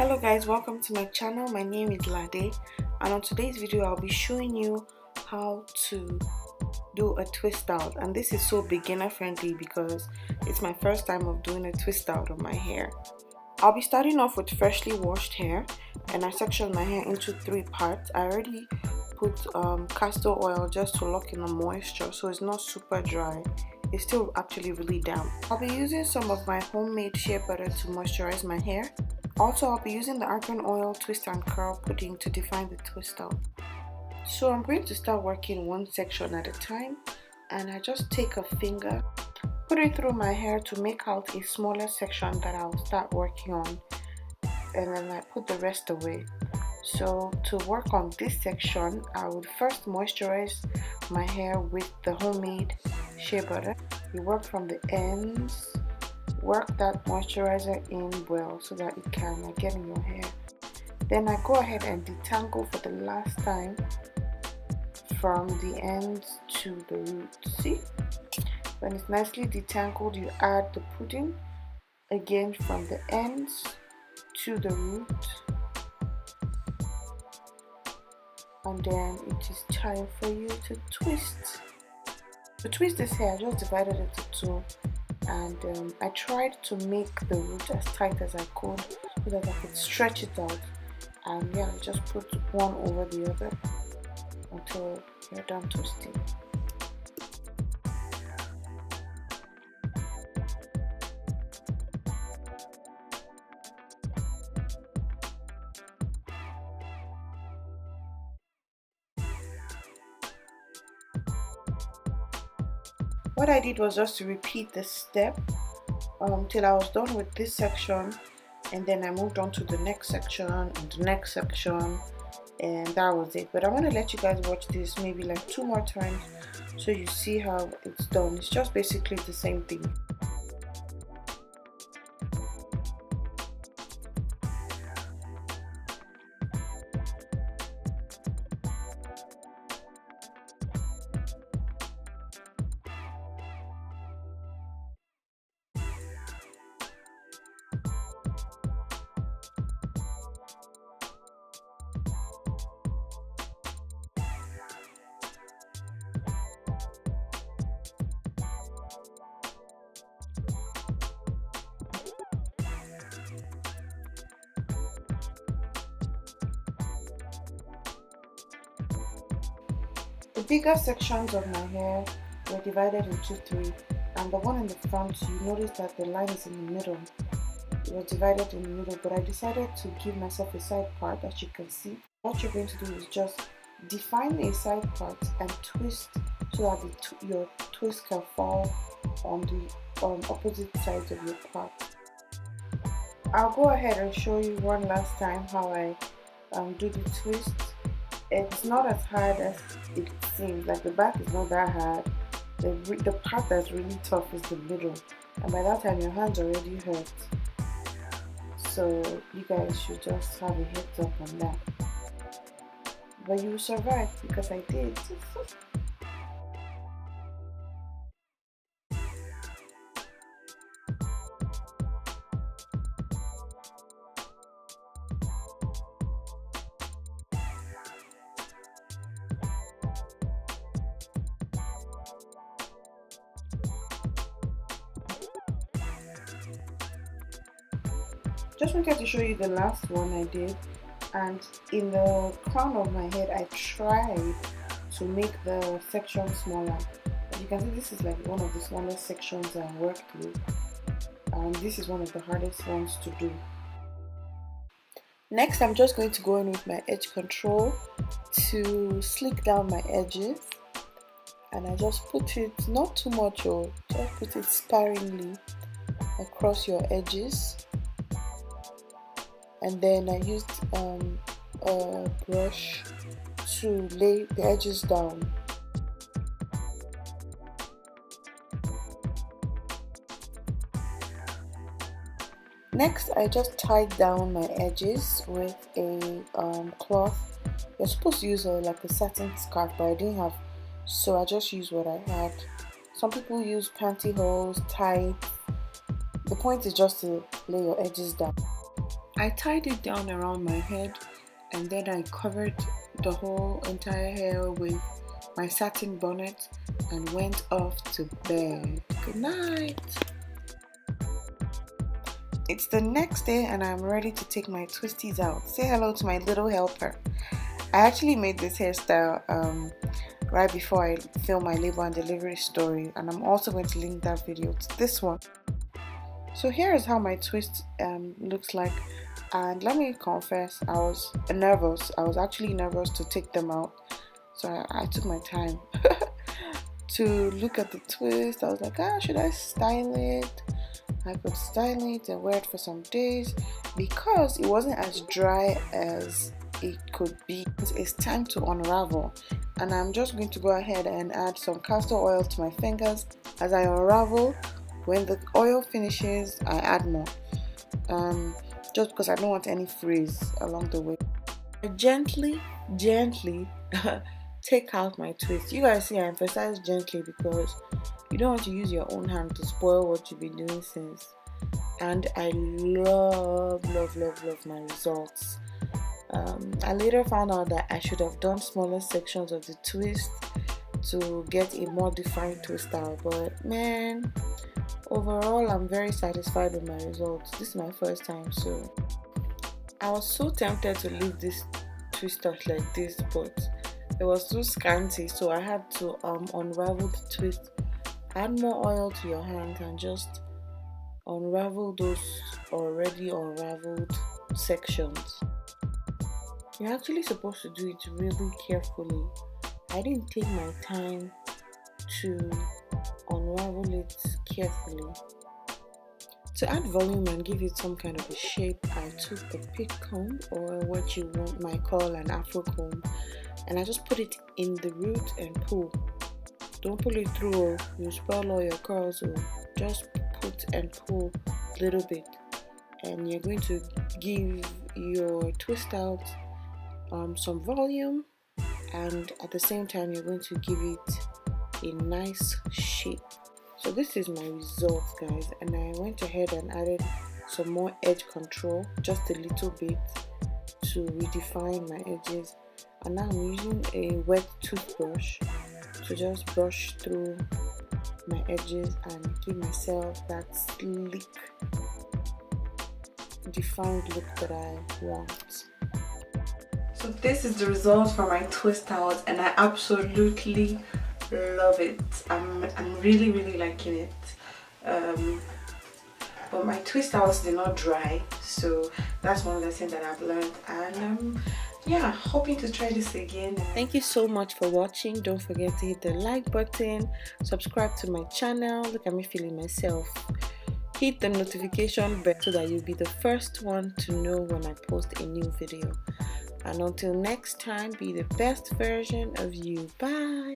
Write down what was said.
Hello guys, welcome to my channel. My name is Lade, and on today's video I'll be showing you how to do a twist out. And this is so beginner friendly because it's my first time of doing a twist out of my hair. I'll be starting off with freshly washed hair, and I sectioned my hair into 3 parts. I already put castor oil just to lock in the moisture so it's not super dry. It's still actually really damp. I'll be using some of my homemade shea butter to moisturize my hair. Also, I'll be using the argan oil twist and curl pudding to define the twist out. So I'm going to start working one section at a time, and I just take a finger, put it through my hair to make out a smaller section that I'll start working on, and then I put the rest away. So to work on this section, I would first moisturize my hair with the homemade shea butter. You work from the ends, work that moisturizer in well so that it can get in your hair. Then I go ahead and detangle for the last time from the ends to the root. See? When it's nicely detangled, you add the pudding again from the ends to the root, and then it is time for you to twist. To twist this hair, I just divided it into 2, and I tried to make the root as tight as I could so that I could stretch it out, and yeah, just put one over the other until you're done twisting. What I did was just to repeat the step till I was done with this section, and then I moved on to the next section and the next section, and that was it. But I want to let you guys watch this maybe like 2 more times so you see how it's done. It's just basically the same thing. The bigger sections of my hair were divided into 3, and the one in the front, you notice that the line is in the middle. It was divided in the middle, but I decided to give myself a side part. As you can see, what you're going to do is just define a side part and twist so that your twist can fall on the opposite sides of your part. I'll go ahead and show you one last time how I do the twist. It's not as hard as it seems. Like, the back is not that hard. The part that's really tough is the middle, and by that time your hands already hurt. So you guys should just have a heads up on that. But you will survive because I did. Just wanted to show you the last one I did, and in the crown of my head I tried to make the section smaller. As you can see, this is like one of the smallest sections I worked with, and this is one of the hardest ones to do. Next, I'm just going to go in with my edge control to slick down my edges, and I just put it, not too much, just put it sparingly across your edges. And then I used a brush to lay the edges down. Next, I just tied down my edges with a cloth. You're supposed to use like a satin scarf, but I didn't have, so I just used what I had. Some people use pantyhose, tie. The point is just to lay your edges down. I tied it down around my head and then I covered the whole entire hair with my satin bonnet and went off to bed. Good night. It's the next day and I'm ready to take my twisties out. Say hello to my little helper. I actually made this hairstyle right before I filmed my labor and delivery story, and I'm also going to link that video to this one. So here is how my twist looks like, and let me confess, I was nervous. I was actually nervous to take them out, so I took my time to look at the twist. I was like, should I style it? I could style it and wear it for some days because it wasn't as dry as it could be. It's time to unravel, and I'm just going to go ahead and add some castor oil to my fingers as I unravel. When the oil finishes, I add more, just because I don't want any frizz along the way. I gently take out my twist. You guys see I emphasize gently because you don't want to use your own hand to spoil what you've been doing since. And I love my results. I later found out that I should have done smaller sections of the twist to get a more defined twist style, but man, overall I'm very satisfied with my results. This is my first time, so I was so tempted to leave this twist out like this, but it was too scanty, so I had to unravel the twist. Add more oil to your hands and just unravel those already unraveled sections. You're actually supposed to do it really carefully. I didn't take my time to unravel it carefully. To add volume and give it some kind of a shape, I took a pig comb, or what you might call an afro comb, and I just put it in the root and pull. Don't pull it through, you spoil all your curls. Just put and pull a little bit, and you're going to give your twist out some volume, and at the same time you're going to give it a nice shape. So this is my result, guys, and I went ahead and added some more edge control, just a little bit, to redefine my edges. And now I'm using a wet toothbrush to just brush through my edges and give myself that sleek, defined look that I want. So this is the result for my twist out, and I absolutely love it. I'm really liking it. But my twist outs did not dry, so that's one lesson that I've learned, and yeah, hoping to try this again. Thank you so much for watching. Don't forget to hit the like button, subscribe to my channel. Look at me feeling myself. Hit the notification bell so that you'll be the first one to know when I post a new video. And until next time, be the best version of you. Bye.